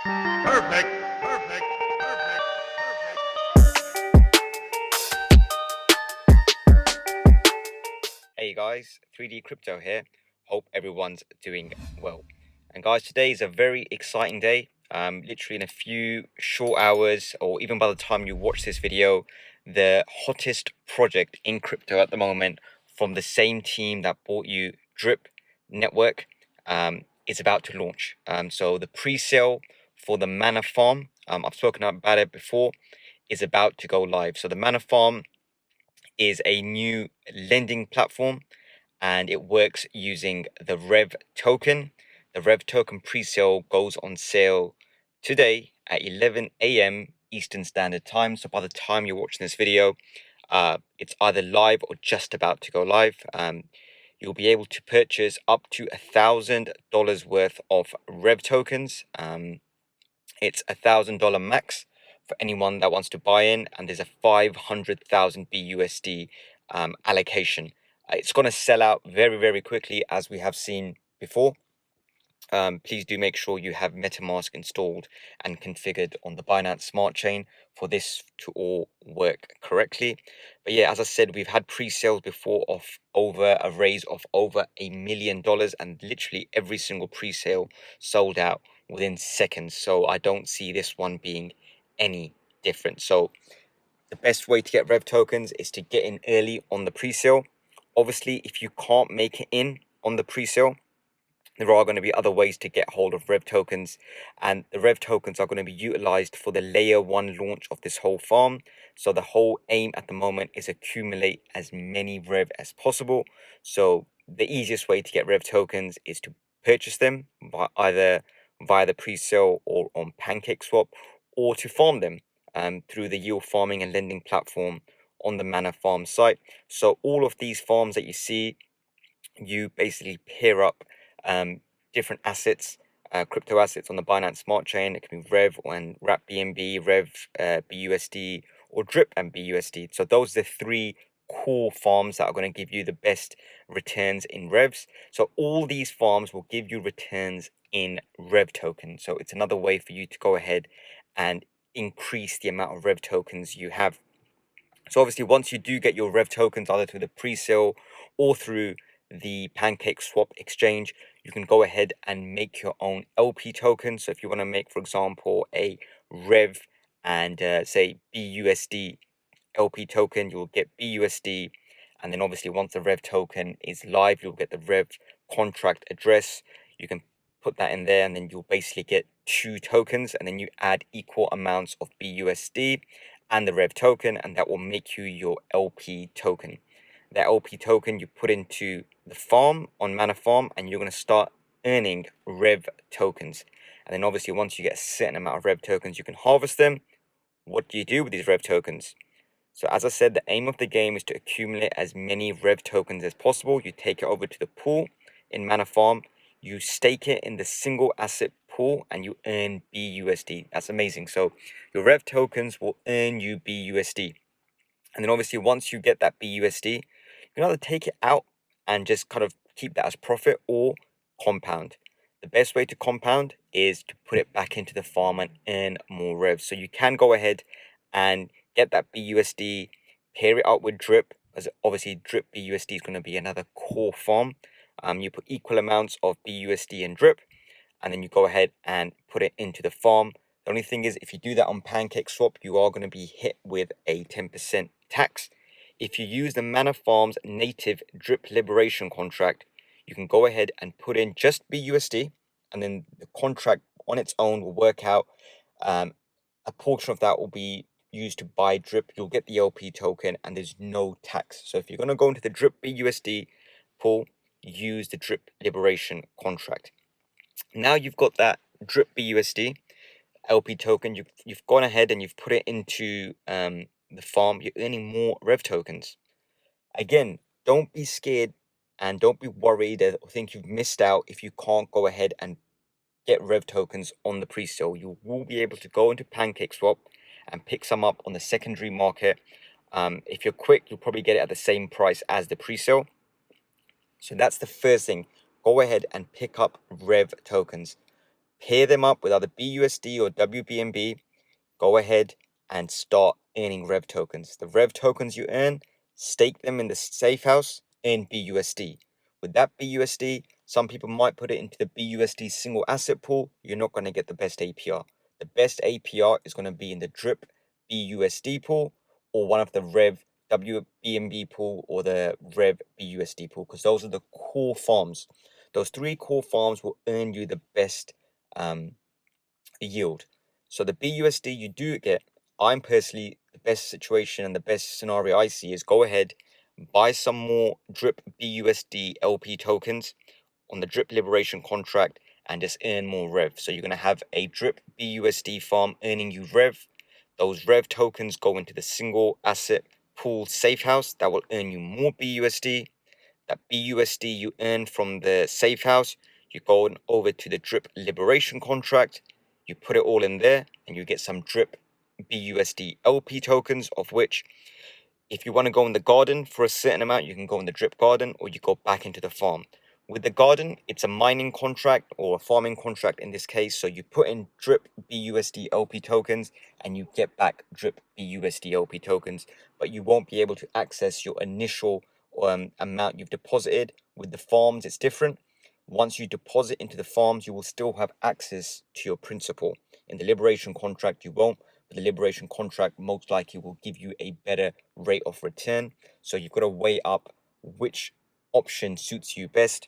Perfect. Perfect. Perfect. Hey guys, 3D Crypto here. Hope everyone's doing well. And guys, today is a very exciting day. Literally in a few short hours, or even by the time you watch this video, the hottest project in crypto at the moment from the same team that bought you Drip Network is about to launch. So the pre-sale for the Manor farm, I've spoken about it before, is about to go live. So the Manor farm is a new lending platform and it works using the REV token. The REV token pre-sale goes on sale today at 11 a.m. Eastern Standard Time. So by the time you're watching this video, it's either live or just about to go live. You'll be able to purchase up to $1,000 worth of REV tokens. It's $1,000 max for anyone that wants to buy in, and there's a 500,000 BUSD allocation. It's going to sell out very, very quickly, as we have seen before. Please do make sure you have MetaMask installed and configured on the Binance Smart Chain for this to all work correctly. But yeah, as I said, we've had pre-sales before of over a raise of over $1 million, and literally every single pre-sale sold out within seconds. So I don't see this one being any different. So the best way to get REV tokens is to get in early on the pre-sale. Obviously, if you can't make it in on the pre-sale, there are going to be other ways to get hold of REV tokens, and the REV tokens are going to be utilized for the layer 1 launch of this whole farm. So the whole aim at the moment is accumulate as many REV as possible. So the easiest way to get REV tokens is to purchase them either via the pre-sale or on PancakeSwap, or to farm them through the yield farming and lending platform on the Manor farm site. So all of these farms that you see, you basically pair up different assets, crypto assets on the Binance Smart Chain. It can be REV and wrap BNB, REV BUSD, or Drip and BUSD. So those are the three core farms that are going to give you the best returns in REVs. So all these farms will give you returns in REV tokens. So it's another way for you to go ahead and increase the amount of REV tokens you have. So obviously, once you do get your REV tokens, either through the pre-sale or through the PancakeSwap exchange, you can go ahead and make your own LP token. So if you want to make, for example, a REV and say BUSD LP token, you'll get BUSD. And then obviously, once the REV token is live, you'll get the REV contract address. You can put that in there, and then you'll basically get 2 tokens, and then you add equal amounts of BUSD and the REV token, and that will make you your LP token. That LP token you put into the farm on Manor Farm, and you're going to start earning REV tokens. And then obviously, once you get a certain amount of REV tokens, you can harvest them. What do you do with these REV tokens? So as I said, the aim of the game is to accumulate as many REV tokens as possible. You take it over to the pool in Manor Farm, you stake it in the single asset pool, and you earn BUSD. That's amazing. So your REV tokens will earn you BUSD. And then obviously once you get that BUSD, you can either take it out and just kind of keep that as profit, or compound. The best way to compound is to put it back into the farm and earn more REVs. So you can go ahead and get that BUSD, pair it up with Drip, as obviously Drip BUSD is going to be another core farm. You put equal amounts of BUSD and Drip, and then you go ahead and put it into the farm. The only thing is, if you do that on PancakeSwap, you are going to be hit with a 10% tax. If you use the Manor Farm's native Drip Liberation contract, you can go ahead and put in just BUSD, and then the contract on its own will work out. A portion of that will be used to buy Drip. You'll get the LP token, and there's no tax. So if you're going to go into the Drip BUSD pool, use the Drip Liberation contract. Now you've got that Drip BUSD LP token, you've gone ahead and you've put it into the farm, you're earning more REV tokens. Again, don't be scared and don't be worried or think you've missed out if you can't go ahead and get REV tokens on the pre-sale. You will be able to go into PancakeSwap and pick some up on the secondary market. If you're quick, you'll probably get it at the same price as the pre-sale. So that's the first thing. Go ahead and pick up REV tokens. pair them up with either BUSD or WBNB, go ahead and start earning REV tokens. The REV tokens you earn, stake them in the safe house, earn BUSD. With that BUSD, some people might put it into the BUSD single asset pool. You're not going to get the best APR. The best APR is going to be in the drip BUSD pool or one of the REV WBNB pool or the REV BUSD pool, because those are the core farms. Those three core farms will earn you the best yield. So the BUSD you do get, I'm personally, the best situation and the best scenario I see is go ahead, buy some more drip BUSD LP tokens on the drip liberation contract and just earn more rev. So you're going to have a drip BUSD farm earning you rev. Those rev tokens go into the single asset pool safe house that will earn you more BUSD. That BUSD you earn from the safe house, you go over to the drip liberation contract, you put it all in there, and you get some drip BUSD LP tokens, of which if you want to go in the garden for a certain amount, you can go in the drip garden or you go back into the farm. With the garden, it's a mining contract or a farming contract in this case. So you put in drip BUSD LP tokens and you get back drip BUSD LP tokens, but you won't be able to access your initial amount you've deposited. With the farms, it's different. Once you deposit into the farms, you will still have access to your principal. In the liberation contract, you won't. But the liberation contract most likely will give you a better rate of return. So you've got to weigh up which option suits you best.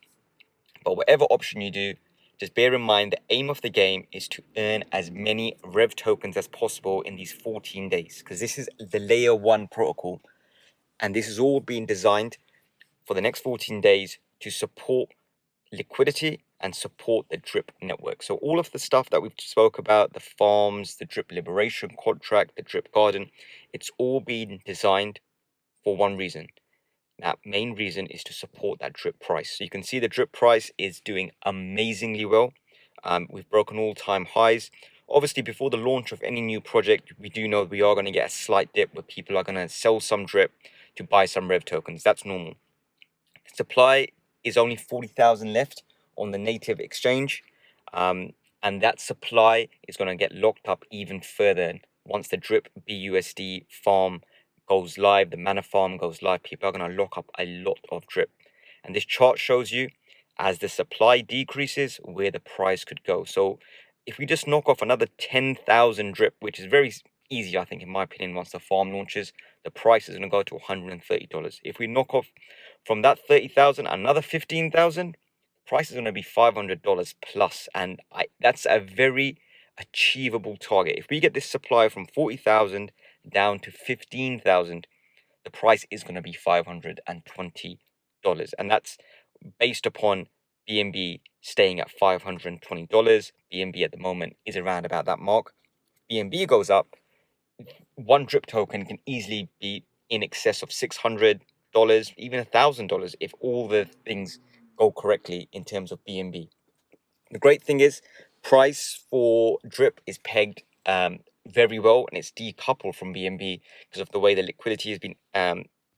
But whatever option you do, just bear in mind the aim of the game is to earn as many REV tokens as possible in these 14 days, because this is the layer 1 protocol. And this is all being designed for the next 14 days to support liquidity and support the drip network. So all of the stuff that we've spoke about, the farms, the drip liberation contract, the drip garden, it's all been designed for one reason. That main reason is to support that drip price. So you can see the drip price is doing amazingly well. We've broken all-time highs. Obviously, before the launch of any new project, we do know we are going to get a slight dip where people are going to sell some drip to buy some REV tokens. That's normal. Supply is only 40,000 left on the native exchange, and that supply is going to get locked up even further once the drip BUSD farm goes live. The Manor farm goes live, people are going to lock up a lot of drip, and this chart shows you as the supply decreases where the price could go. So if we just knock off another 10,000 drip, which is very easy, I think, in my opinion, once the farm launches, the price is going to go to $130. If we knock off from that 30,000 another 15,000, price is going to be $500 plus, and that's a very achievable target. If we get this supply from 40,000 down to 15,000, the price is going to be $520, and that's based upon BNB staying at $520. BNB at the moment is around about that mark. BNB goes up, one drip token can easily be in excess of $600, even $1,000 if all the things go correctly in terms of BNB. The great thing is price for drip is pegged very well, and it's decoupled from BNB because of the way the liquidity has been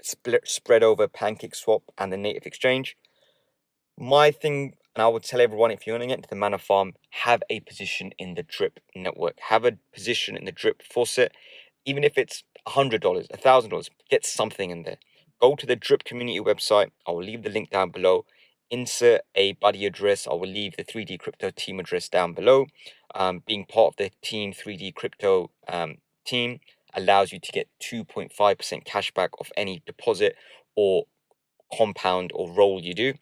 spread over PancakeSwap and the native exchange. My thing, and I would tell everyone, if you're going to get into the Manor farm, have a position in the drip network, have a position in the drip faucet. Even if it's $100, $1,000, get something in there. Go to the Drip community website. I will leave the link down below. Insert a buddy address. I will leave the 3D Crypto team address down below. Being part of the team 3D Crypto team allows you to get 2.5% cashback off any deposit or compound or roll you do.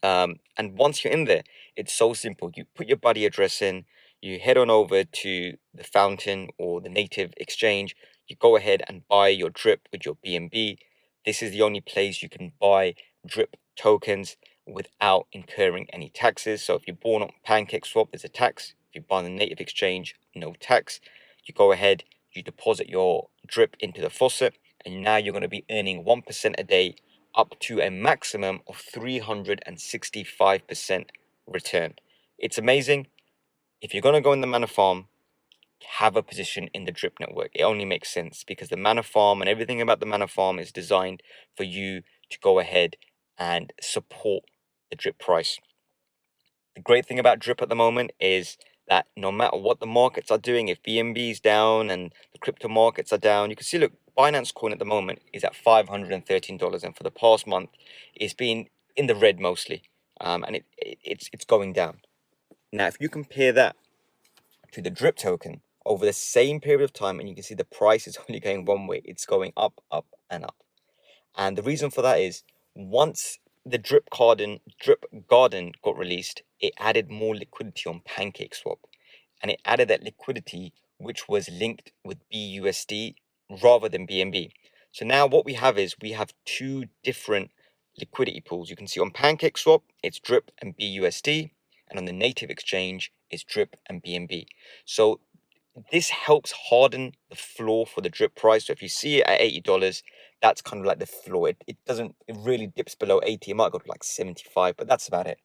And once you're in there, it's so simple. You put your buddy address in, you head on over to the fountain or the native exchange, you go ahead and buy your drip with your BNB. This is the only place you can buy drip tokens without incurring any taxes. So if you're born on PancakeSwap, there's a tax. If you buy on the native exchange, no tax. You go ahead, you deposit your drip into the faucet, and now you're going to be earning 1% a day up to a maximum of 365% return. It's amazing. If you're going to go in the Manor farm, have a position in the drip network. It only makes sense because the Manor farm and everything about the Manor farm is designed for you to go ahead and support the drip price. The great thing about drip at the moment is that no matter what the markets are doing, if BNB is down and the crypto markets are down, you can see, look, Binance coin at the moment is at $513, and for the past month, it's been in the red mostly, and it's going down. Now, if you compare that to the drip token over the same period of time, and you can see the price is only going one way, it's going up, up, and up. And the reason for that is once the drip garden got released, it added more liquidity on PancakeSwap, and it added that liquidity which was linked with BUSD rather than BNB. So now what we have is we have two different liquidity pools. You can see on PancakeSwap it's drip and BUSD, and on the native exchange it's drip and BNB. So this helps harden the floor for the drip price. So if you see it at $80, that's kind of like the floor. It really dips below 80. It might go to like 75, but that's about it,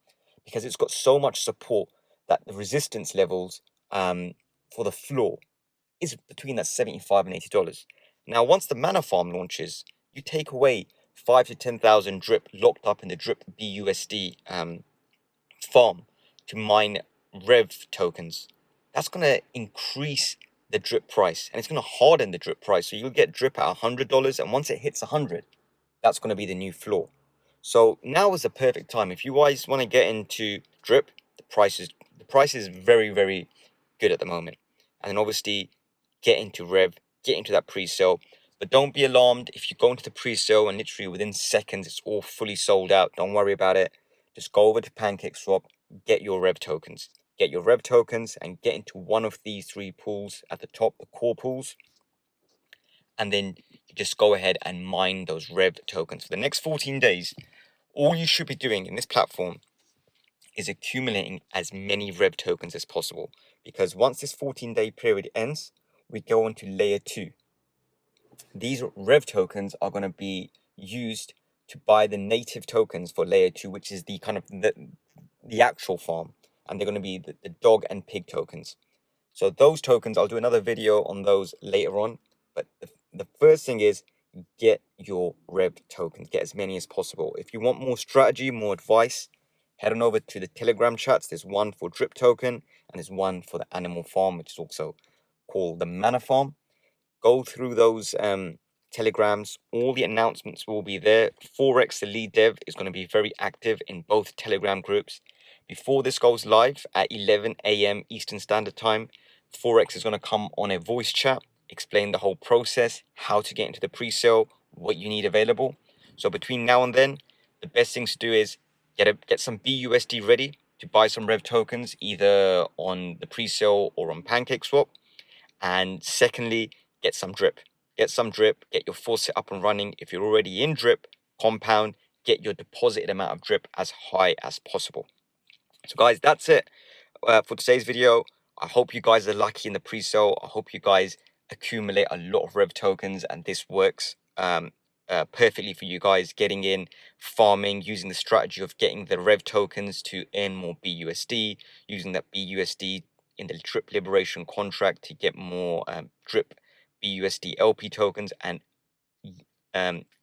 because it's got so much support that the resistance levels for the floor is between that 75 and $80. Now, once the Manor farm launches, you take away 5 to 10,000 drip locked up in the drip BUSD farm to mine REV tokens. That's going to increase the drip price, and it's going to harden the drip price. So you'll get drip at $100, and once it hits 100, that's going to be the new floor. So now is the perfect time. If you guys want to get into drip, the price is very, very good at the moment. And then obviously get into REV, get into that pre-sale. But don't be alarmed if you go into the pre-sale and literally within seconds it's all fully sold out. Don't worry about it. Just go over to PancakeSwap, get your REV tokens. Get your REV tokens and get into one of these three pools at the top, the core pools. And then you just go ahead and mine those REV tokens. For the next 14 days, all you should be doing in this platform is accumulating as many REV tokens as possible. Because once this 14-day period ends, we go on to layer 2. These REV tokens are going to be used to buy the native tokens for layer 2, which is the kind of the actual farm. And they're going to be the dog and pig tokens. So those tokens, I'll do another video on those later on. But the first thing is get your REV tokens, get as many as possible. If you want more strategy, more advice, head on over to the Telegram chats. There's one for drip token and there's one for the animal farm, which is also called the Manor farm. Go through those telegrams. All the announcements will be there. Forex, the lead dev, is going to be very active in both telegram groups. Before this goes live at 11 a.m. Eastern Standard Time, Forex is going to come on a voice chat, explain the whole process, how to get into the pre-sale, what you need available. So between now and then, the best things to do is get some BUSD ready to buy some REV tokens, either on the pre-sale or on PancakeSwap. And secondly, get some drip. Get some drip, get your faucet up and running. If you're already in drip, compound, get your deposited amount of drip as high as possible. So guys, that's it for today's video. I hope you guys are lucky in the pre-sale. I hope you guys accumulate a lot of REV tokens and this works perfectly for you guys, getting in, farming, using the strategy of getting the REV tokens to earn more BUSD, using that BUSD in the drip liberation contract to get more drip BUSD LP tokens, and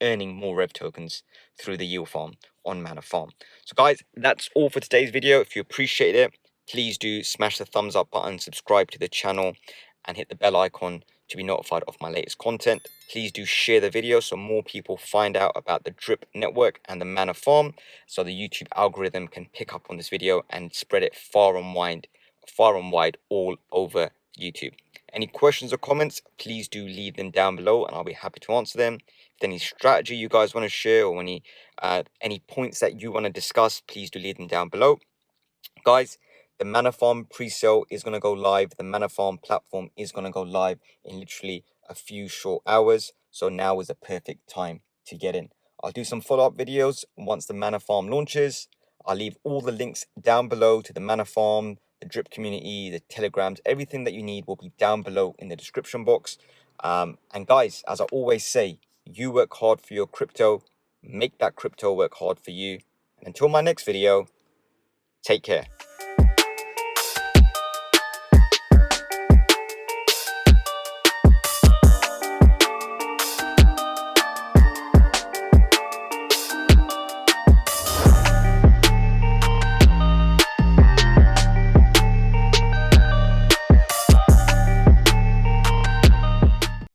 earning more REV tokens through the yield farm on Manor farm. So guys, that's all for today's video. If you appreciate it, please do smash the thumbs up button, subscribe to the channel, and hit the bell icon to be notified of my latest content. Please do share the video so more people find out about the drip network and the Manor farm, so the YouTube algorithm can pick up on this video and spread it far and wide all over YouTube. Any questions or comments, please do leave them down below and I'll be happy to answer them. If any strategy you guys want to share or any points that you want to discuss, please do leave them down below. Guys, the Manor farm pre-sale is going to go live. The Manor farm platform is going to go live in literally a few short hours. So now is the perfect time to get in. I'll do some follow-up videos once the Manor farm launches. I'll leave all the links down below to the Manor farm, the drip community, the telegrams. Everything that you need will be down below in the description box. And guys, as I always say, you work hard for your crypto. Make that crypto work hard for you. And until my next video, take care.